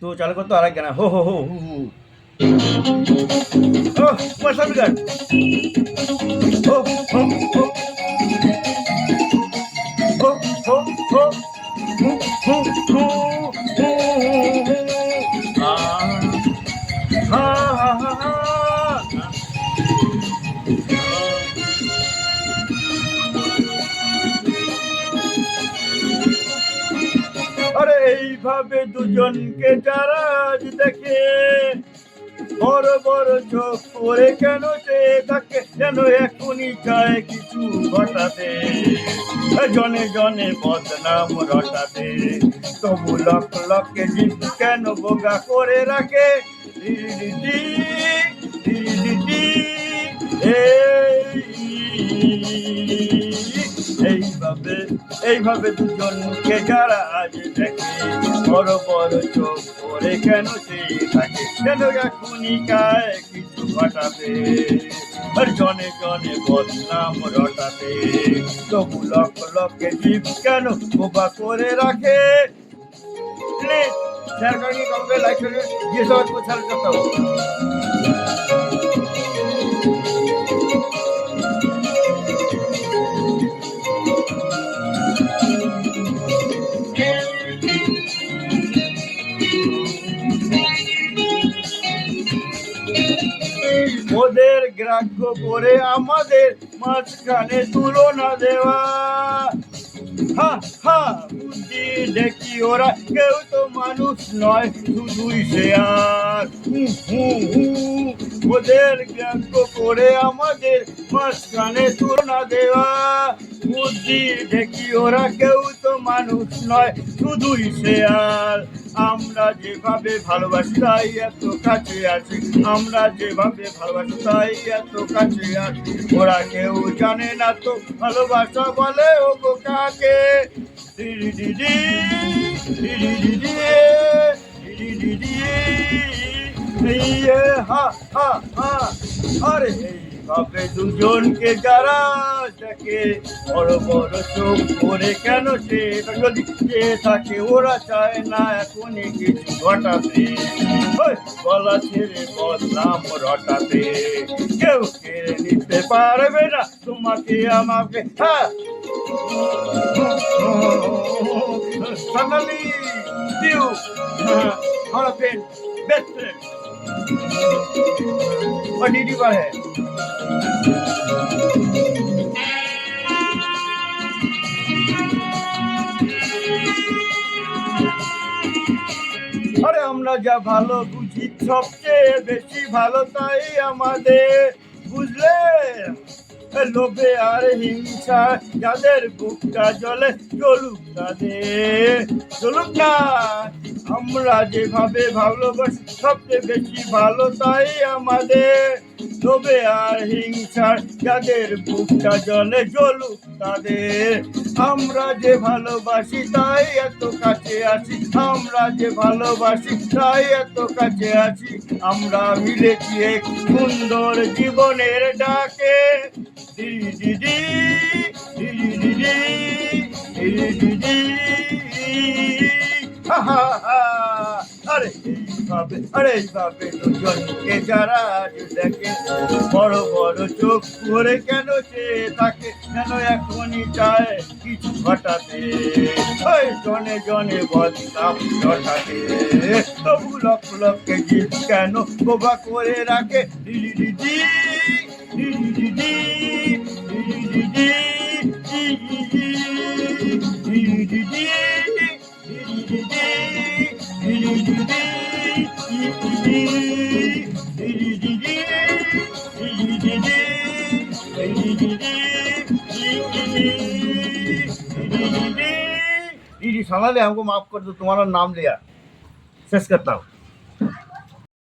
तो चालू करतो আর এক গানা हो हो हो हु हु ओ मस्त गान हो हो हो हो हो हो हु हु हु आ हा हा हा हा আরে এইভাবে দুজনকে যারা আজ দেখে বড় বড় চোখ করে কেন চেয়ে থাকে যেন এখনই চায় কিছু ঘটাতে জনে জনে বদনাম রটাতে তবু লক লকে জিদ কেন বোগা করে রাখে ডিডিডি, ডিডিডি, এইভাবে এইভাবে দুজনকে যারা আজ দেখে বড় বড় চোখ করে কেন চেয়ে থাকে কেন এখনই গায়ে কিছু ঘটাবে আর জনে জনে বদনাম রটাতে তবু লক লকে জীব কেন বোবা করে রাখে শেয়ার करेंगे कमेंट लाइक करिए ये सब आपको अच्छा लगता हो ওদের গ্রাহ্য করে আমাদের মাঝখানে তুলনা দেওয়া হা হা বুদ্ধি দেখি ওরা কেউ তো মানুষ নয় শুধুই শেয়ার ওদের গ্রাহ্য করে আমাদের মাঝখানে তুলনা দেওয়া বুদ্ধি দেখি ওরা কেউ তো মানুষ নয় শুধুই শেয়ার আমরা যেভাবে ভালোবাসি তাই এত কাছে আছি আমরা যেভাবে ভালোবাসি তাই এত কাছে আছি ওরা কেউ জানে না তো ভালোবাসা বলে ও কাকে ডিডিডি ডিডিডি ডিডিডি হা হা হা আরে এইভাবে দুজনকে যারা দেখে বড় বড় চোখ করে কেন সে যদি চেয়ে থাকে ওরা চায় না এখনই কিছু ঘটাতে গলা ছেড়ে বদনাম রটাতে কেউ কেড়ে নিতে পারবে না তোমাকে আমাকে হ্যাঁ ফাইনালি ইউ আমার ফ্রেন্ড বেস্ট ফ্রেন্ড और डीडी पर है আরে আমরা যা ভালো বুঝি সবচেয়ে বেশি ভালো তাই আমাদের বুঝলে লোভে আর হিংসা যাদের বুকটা জলে চলুক তাদের চলুক না আমরা যেভাবে ভালোবাসি সবচেয়ে বেশি ভালো তাই আমাদের লোভে আর হিংসা যাদের বুকটা জলে জ্বলুক তাদের আমরা যে ভালোবাসি তাই এত কাছে আছি আমরা যে ভালোবাসি তাই এত কাছে আছি আমরা মিলেছি এক সুন্দর জীবনের ডাকে ডিডিডি ডিডিডি ডিডিডি হা হা হা আরে এইভাবে দুজনকে যারা দেখে বড় বড় চোখ করে কেন চেয়ে থাকে কেন এখনই চায় কিছু ঘটাতে জনে জনে বদনাম ঘটাতে তবু লক্ষ লক্ষে জীব কেন বোবা করে রাখে ডিডিডি ডিডিডি ডিডিডি ডিডিডি दीदी साला ले हमको माफ कर दो तुम्हारा नाम लिया शेष करता हूँ